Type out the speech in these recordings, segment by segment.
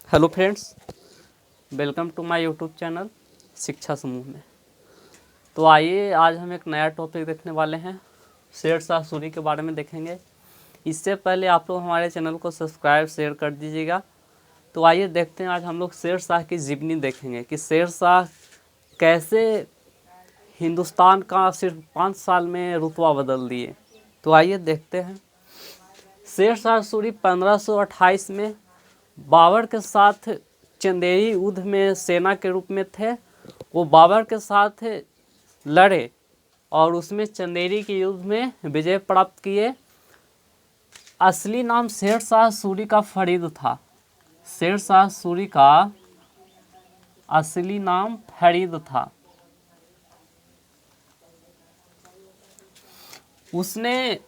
Hello friends, welcome to my YouTube channel Shiksha Samooh में। तो आइए आज हम एक नया टॉपिक देखने वाले हैं। शेर शाह सूरी के बारे में देखेंगे। इससे पहले आप लोग हमारे चैनल को सब्सक्राइब शेयर कर दीजिएगा। तो आइए देखते हैं, आज हम लोग शेर शाह की जीवनी देखेंगे कि शेर शाह कैसे हिंदुस्तान का सिर्फ 5 साल में रुतबा बदल दिए। तो आइए देखते हैं। शेर शाह सूरी 1528 में बाबर के साथ चंदेरी युद्ध में सेना के रूप में थे। वो बाबर के साथ लड़े और उसमें चंदेरी के युद्ध में विजय प्राप्त किए। असली नाम शेर शाह सूरी का फरीद था। शेर शाह सूरी का असली नाम फरीद था। उसने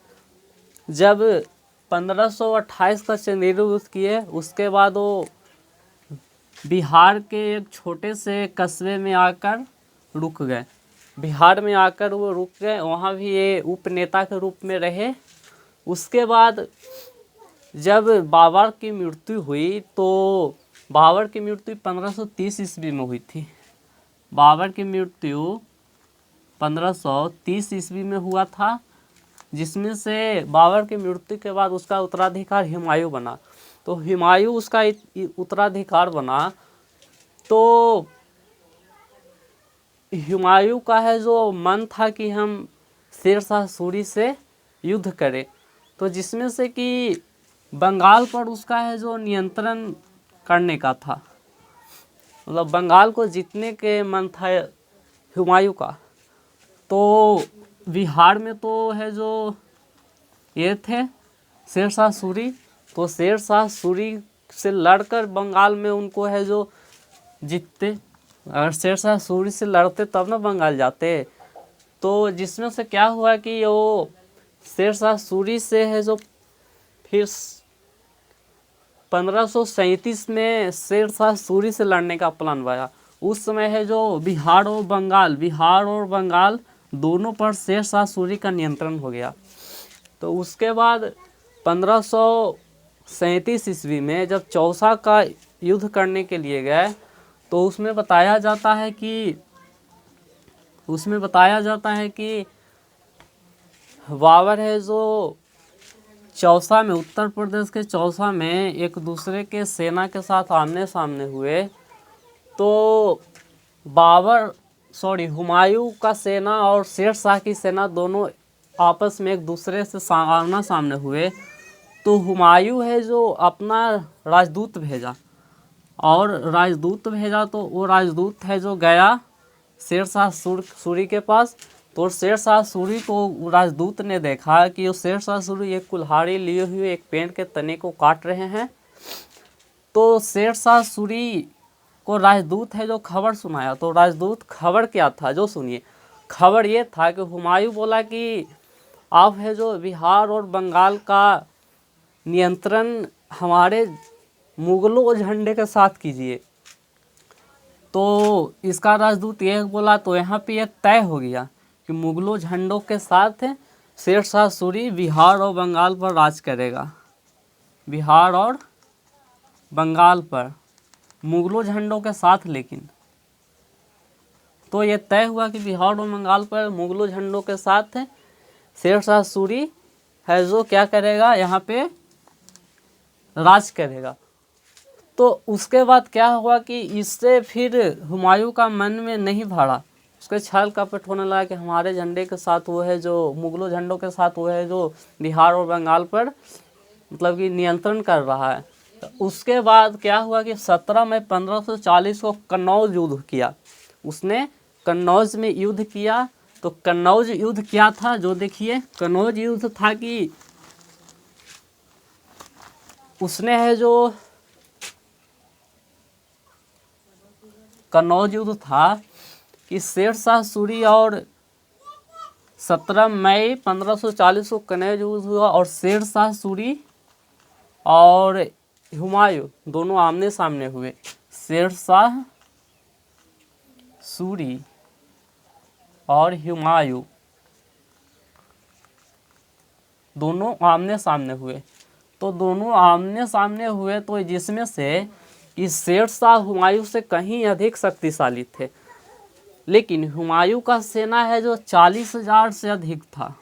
जब 1528 का चंदेरी युद्ध किए, उसके बाद वो बिहार के एक छोटे से कस्बे में आकर रुक गए। बिहार में आकर वो रुक गए, वहाँ भी ये उपनेता के रूप में रहे। उसके बाद जब बाबर की मृत्यु हुई, तो बाबर की मृत्यु 1530 ईस्वी में हुई थी। बाबर की मृत्यु 1530 ईस्वी में हुआ था, जिसमें से बाबर की मृत्यु के बाद उसका उत्तराधिकार हुमायूं बना। तो हुमायूं उसका उत्तराधिकार बना, तो हुमायूं का है जो मन था कि हम शेर शाह सूरी से युद्ध करें। तो जिसमें से कि बंगाल पर उसका है जो नियंत्रण करने का था, मतलब बंगाल को जीतने के मन था हुमायूं का। तो बिहार में तो है जो ये थे शेर शाह सूरी। तो शेर शाह सूरी से लड़कर बंगाल में उनको है जो जीतते। अगर शेर शाह सूरी से लड़ते तब ना बंगाल जाते। तो जिसमें से क्या हुआ कि वो शेर शाह सूरी से है जो फिर 1537 में शेर शाह सूरी से लड़ने का प्लान बनाया। उस समय है जो बिहार और बंगाल दोनों पर शेर शाह सूरी का नियंत्रण हो गया। तो उसके बाद 1537 ईस्वी में जब चौसा का युद्ध करने के लिए गए, तो उसमें बताया जाता है कि बाबर है जो चौसा में, उत्तर प्रदेश के चौसा में एक दूसरे के सेना के साथ आमने सामने हुए। तो हुमायूं का सेना और शेर शाह की सेना दोनों आपस में एक दूसरे से आमना सामने हुए। तो हुमायूं है जो अपना राजदूत भेजा, तो वो राजदूत है जो गया शेर शाह सूरी के पास। तो शेर शाह सूरी को राजदूत ने देखा कि वो शेर शाह सूरी एक कुल्हाड़ी लिए हुए एक पेड़ के तने को काट रहे हैं। तो शेर शाह सूरी को राजदूत है जो खबर सुनाया। तो राजदूत खबर क्या था जो सुनिए। खबर ये था कि हुमायूं बोला कि आप है जो बिहार और बंगाल का नियंत्रण हमारे मुगलों झंडे के साथ कीजिए। तो इसका राजदूत ये बोला, तो यहाँ पे ये तय हो गया कि मुगलों झंडों के साथ शेर शाह सूरी बिहार और बंगाल पर राज करेगा। बिहार और बंगाल पर मुगलों झंडों के साथ। लेकिन तो ये तय हुआ कि बिहार और बंगाल पर मुगलों झंडों के साथ शेर शाह सूरी है जो क्या करेगा, यहाँ पे राज करेगा। तो उसके बाद क्या हुआ कि इससे फिर हुमायूं का मन में नहीं भरा। उसके छल कपट होने लगा कि हमारे झंडे के साथ वो है जो मुगलों झंडों के साथ वो है जो बिहार और बंगाल पर मतलब कि नियंत्रण कर रहा है। तो उसके बाद क्या हुआ कि 17 मई 1540 को कन्नौज युद्ध किया। उसने कन्नौज में युद्ध किया। तो कन्नौज युद्ध क्या था जो देखिए, कन्नौज युद्ध था कि उसने है जो कन्नौज युद्ध था कि शेर शाह सूरी और 17 मई 1540 को कन्नौज युद्ध हुआ और शेर शाह सूरी और हुमायूं दोनों आमने सामने हुए। शेर शाह सूरी और हुमायूं दोनों आमने सामने हुए। तो दोनों आमने सामने हुए, तो जिसमें से कि शेर शाह हुमायूं से कहीं अधिक शक्तिशाली थे, लेकिन हुमायूं का सेना है जो 40,000 से अधिक था।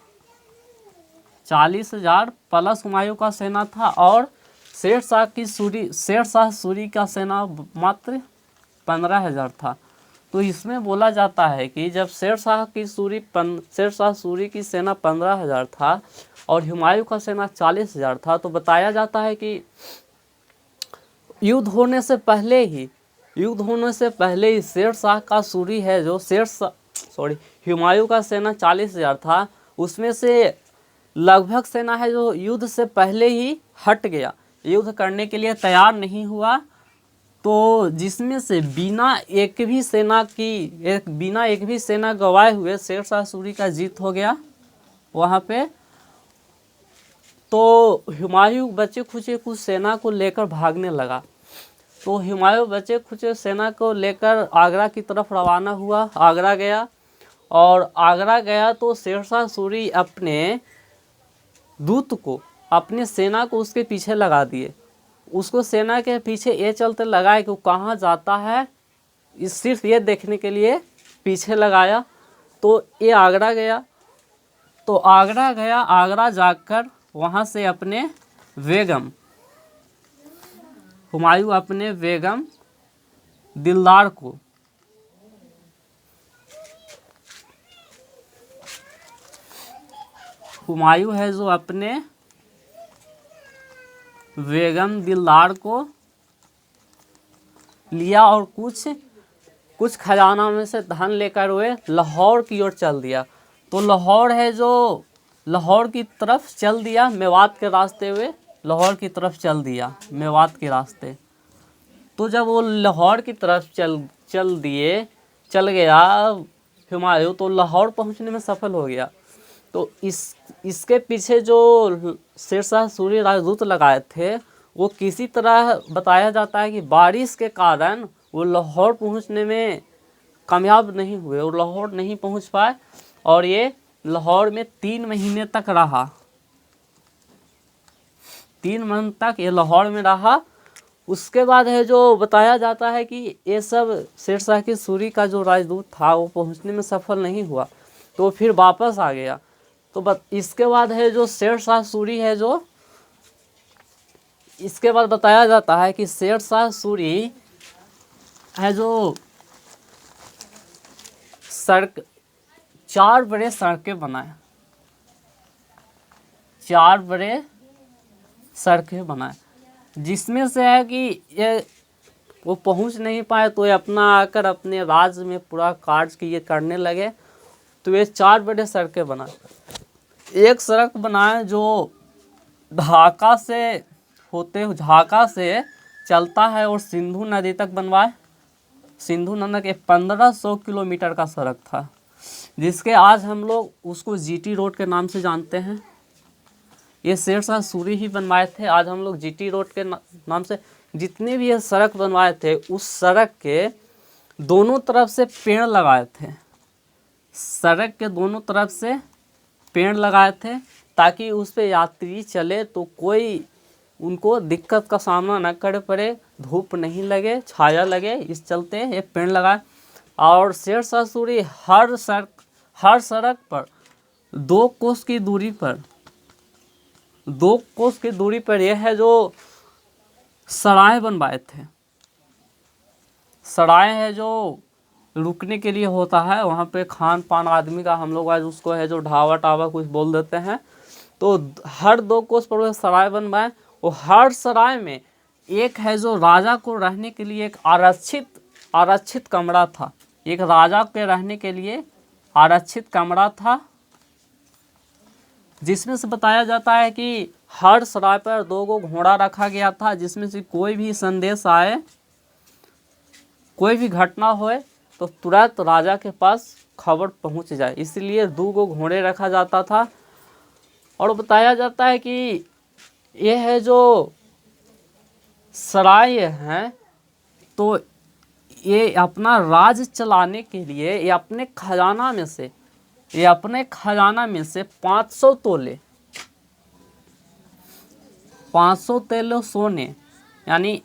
40,000 प्लस हुमायूं का सेना था, और शेर शाह सूरी का सेना मात्र 15,000 था। तो इसमें बोला जाता है कि जब शेर शाह सूरी की सेना 15,000 था और हुमायूं का सेना 40,000 था, तो बताया जाता है कि युद्ध होने से पहले ही शेर शाह का सूरी है जो हुमायूं का सेना 40,000 था, उसमें से लगभग सेना है जो युद्ध से पहले ही हट गया, युद्ध करने के लिए तैयार नहीं हुआ। तो जिसमें से बिना एक भी सेना गंवाए हुए शेर शाह सूरी का जीत हो गया वहाँ पे। तो हुमायूं बचे खुचे कुछ सेना को लेकर भागने लगा। तो हुमायूं बचे खुचे सेना को लेकर आगरा की तरफ रवाना हुआ, आगरा गया। और आगरा गया तो शेर शाह सूरी अपने दूत को, अपने सेना को उसके पीछे लगा दिए। उसको सेना के पीछे ये चलते लगाए कि वो कहाँ जाता है, सिर्फ ये देखने के लिए पीछे लगाया। तो ये आगरा गया। तो आगरा जाकर वहाँ से अपने बेगम हुमायूं अपने बेगम दिलदार को हुमायूं है जो अपने बेगम दिलदार को लिया और कुछ खजाना में से धन लेकर वे लाहौर की ओर चल दिया। तो लाहौर की तरफ चल दिया, मेवात के रास्ते हुए लाहौर की तरफ चल दिया, मेवात के रास्ते। तो जब वो लाहौर की तरफ चल गया हुमायूं, तो लाहौर पहुंचने में सफल हो गया। तो इसके पीछे जो शेर शाह सूरी राजदूत लगाए थे, वो किसी तरह बताया जाता है कि बारिश के कारण वो लाहौर पहुंचने में कामयाब नहीं हुए और लाहौर नहीं पहुंच पाए। और ये लाहौर में 3 महीने तक रहा, 3 महीने तक ये लाहौर में रहा। उसके बाद है जो बताया जाता है कि ये सब शेर शाह की सूरी का जो राजदूत था वो पहुंचने में सफल नहीं हुआ, तो फिर वापस आ गया। तो इसके बाद है जो शेर शाह सूरी है जो, इसके बाद बताया जाता है कि शेर शाह सूरी है जो 4 बड़े सड़कें बनाए, 4 बड़े सड़कें बनाए, जिसमें से है कि ये वो पहुंच नहीं पाए, तो ये अपना आकर अपने राज्य में पूरा कार्य ये करने लगे। तो ये 4 बड़े सड़कें बनाए। एक सड़क बनाए जो ढाका से चलता है और सिंधु नदी तक बनवाए। सिंधु नदी के 1500 किलोमीटर का सड़क था, जिसके आज हम लोग उसको जीटी रोड के नाम से जानते हैं। ये शेर शाह सूरी ही बनवाए थे। आज हम लोग जीटी रोड के नाम से जितने भी ये सड़क बनवाए थे, उस सड़क के दोनों तरफ से पेड़ लगाए थे, सड़क के दोनों तरफ से पेड़ लगाए थे, ताकि उस पे यात्री चले तो कोई उनको दिक्कत का सामना न करे पड़े, धूप नहीं लगे, छाया लगे, इस चलते ये पेड़ लगाए। और शेर शाह सूरी हर सड़क पर 2 कोस की दूरी पर यह है जो सराय बनवाए थे। सराय है जो रुकने के लिए होता है, वहाँ पे खान पान आदमी का, हम लोग आज उसको है जो ढाबा टाबा कुछ बोल देते हैं। तो हर 2 कोस पर वह सराय बनवाए। और हर सराय में एक है जो राजा को रहने के लिए एक आरक्षित कमरा था, एक राजा के रहने के लिए आरक्षित कमरा था, जिसमें से बताया जाता है कि हर सराय पर 2 घोड़ा रखा गया था, जिसमें से कोई भी संदेश आए, कोई भी घटना होए तो तुरंत राजा के पास खबर पहुंच जाए, इसलिए 2 घोड़े रखा जाता था। और बताया जाता है कि यह है जो सराय हैं, तो ये अपना राज चलाने के लिए ये अपने खजाना में से 500 तोले सोने, यानी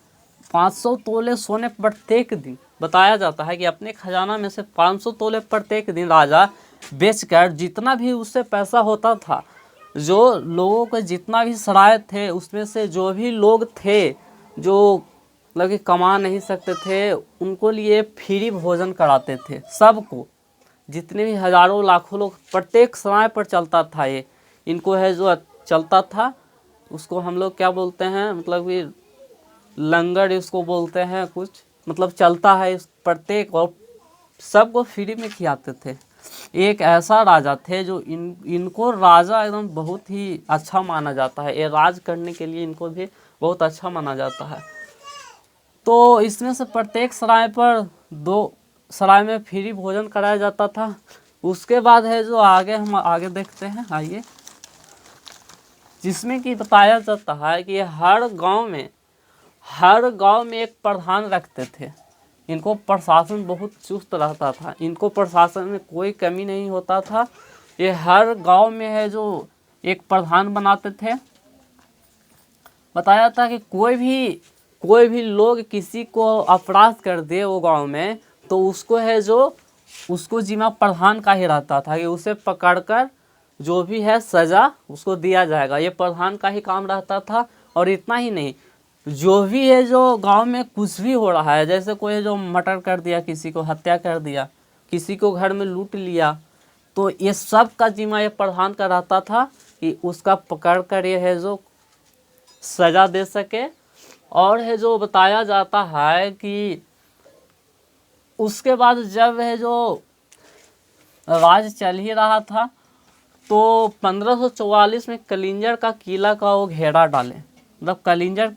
500 तोले सोने प्रत्येक दिन, बताया जाता है कि अपने खजाना में से 500 तोले प्रत्येक दिन राजा बेचकर जितना भी उससे पैसा होता था, जो लोगों को जितना भी सराय थे उसमें से जो भी लोग थे जो मतलब कि कमा नहीं सकते थे, उनको लिए फ्री भोजन कराते थे सबको, जितने भी हज़ारों लाखों लोग प्रत्येक समय पर चलता था ये, इनको है जो चलता था उसको हम लोग क्या बोलते हैं, मतलब कि लंगर इसको बोलते हैं कुछ, मतलब चलता है इस प्रत्येक, और सबको फ्री में खिलाते थे। एक ऐसा राजा थे जो इनको राजा एकदम बहुत ही अच्छा माना जाता है, ये राज करने के लिए इनको भी बहुत अच्छा माना जाता है। तो इसमें से प्रत्येक सराय पर 2 सराय में फ्री भोजन कराया जाता था। उसके बाद है जो आगे हम आगे देखते हैं, आइए, जिसमें कि बताया जाता है कि हर गांव में एक प्रधान रखते थे। इनको प्रशासन बहुत चुस्त रहता था, इनको प्रशासन में कोई कमी नहीं होता था। ये हर गांव में है जो एक प्रधान बनाते थे। बताया था कि कोई भी लोग किसी को अपराध कर दे वो गांव में, तो उसको है जो उसको जिम्मा प्रधान का ही रहता था कि उसे पकड़कर जो भी है सज़ा उसको दिया जाएगा, ये प्रधान का ही काम रहता था। और इतना ही नहीं, जो भी है जो गांव में कुछ भी हो रहा है, जैसे कोई जो मर्डर कर दिया, किसी को हत्या कर दिया, किसी को घर में लूट लिया, तो ये सब का जिम्मा ये प्रधान का रहता था कि उसका पकड़ कर ये है जो सज़ा दे सके। और है जो बताया जाता है कि उसके बाद जब है जो राज चल ही रहा था, तो 1544 में कलिंजर का किला का वो घेरा डाले, मतलब कलिंजर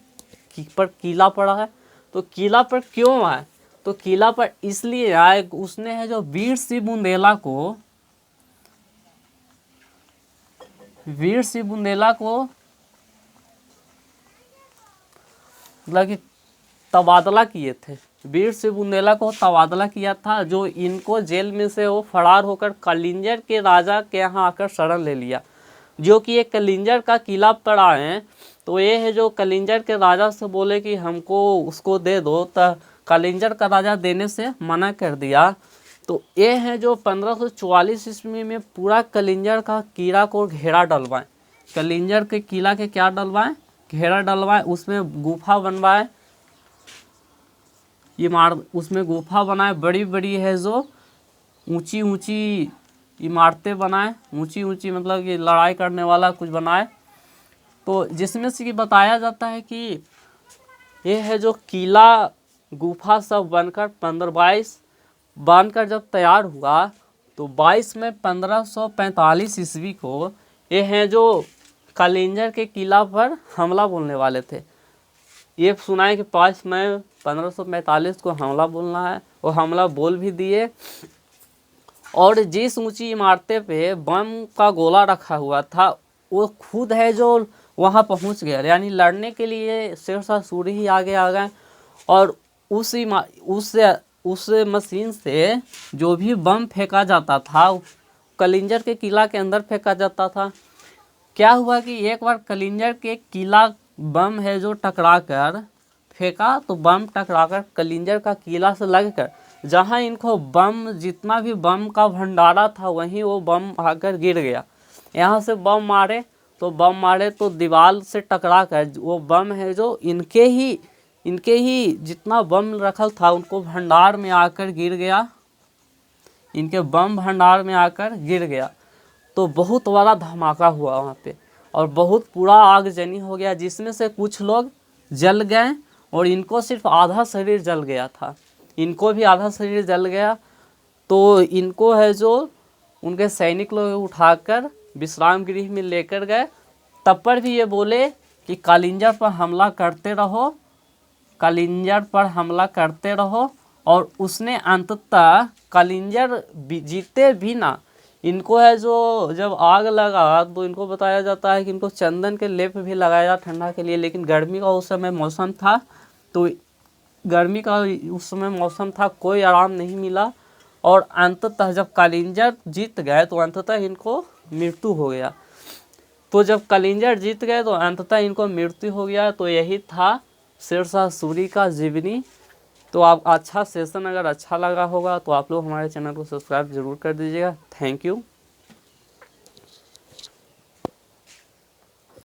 पर किला पड़ा है। तो किला पर क्यों आए, तो किला पर इसलिए आए, उसने है जो वीर सिंह बुंदेला को मतलब कि तबादला किए थे, वीर सिंह बुंदेला को तबादला किया था, जो इनको जेल में से वो फरार होकर कलिंजर के राजा के यहाँ आकर शरण ले लिया, जो कि ये कलिंजर का किला पर आए हैं। तो ये है जो कलिंजर के राजा से बोले कि हमको उसको दे दो, तो कलिंजर का राजा देने से मना कर दिया। तो ये है जो 1544 ईस्वी में पूरा कलिंजर का किला को घेरा डलवाएं, कलिंजर के किला के क्या डलवाएं, घेरा डलवाएं, उसमें गुफा बनवाए, उसमें गुफा बनाए, बड़ी बड़ी है जो ऊंची ऊंची इमारतें बनाए, ऊंची ऊंची मतलब कि लड़ाई करने वाला कुछ बनाए। तो जिसमें से कि बताया जाता है कि ये है जो किला गुफा सब बनकर 1522 बनकर जब तैयार हुआ, तो 22 में 1545 ईस्वी को ये हैं जो कलिंजर के किला पर हमला बोलने वाले थे। ये सुना है कि 5 मई 1545 को हमला बोलना है, वो हमला बोल भी दिए। और जिस ऊंची इमारतें पे बम का गोला रखा हुआ था, वो खुद है जो वहां पहुंच गया, यानी लड़ने के लिए शेरशाह सूरी ही आगे आ गए। और उस मशीन से जो भी बम फेंका जाता था कलिंजर के किला के अंदर फेंका जाता था। क्या हुआ कि एक बार कलिंजर के किला बम है जो टकरा कर फेंका, तो बम टकराकर कलिंजर का किला से लगकर जहां इनको बम जितना भी बम का भंडारा था वहीं वो बम आकर गिर गया। यहाँ से बम मारे तो दीवार से टकरा कर वो बम है जो इनके ही जितना बम रखल था उनको भंडार में आकर गिर गया, इनके बम भंडार में आकर गिर गया। तो बहुत बड़ा धमाका हुआ वहाँ पे और बहुत पूरा आगजनी हो गया, जिसमें से कुछ लोग जल गए और इनको सिर्फ आधा शरीर जल गया था, इनको भी आधा शरीर जल गया। तो इनको है जो उनके सैनिक लोग उठाकर विश्राम गृह में लेकर गए। तब पर भी ये बोले कि कलिंजर पर हमला करते रहो, कलिंजर पर हमला करते रहो। और उसने अंततः कलिंजर जीते भी ना, इनको है जो जब आग लगा तो इनको बताया जाता है कि इनको चंदन के लेप भी लगाया ठंडा के लिए, लेकिन गर्मी का उस समय मौसम था, तो गर्मी का उस समय मौसम था, कोई आराम नहीं मिला। और अंततः जब कलिंजर जीत गए तो अंततः इनको मृत्यु हो गया। तो जब कलिंजर जीत गए तो अंततः इनको मृत्यु हो गया। तो यही था शेरशाह सूरी का जीवनी। तो आप अच्छा सेशन अगर अच्छा लगा होगा तो आप लोग हमारे चैनल को सब्सक्राइब जरूर कर दीजिएगा। Thank you.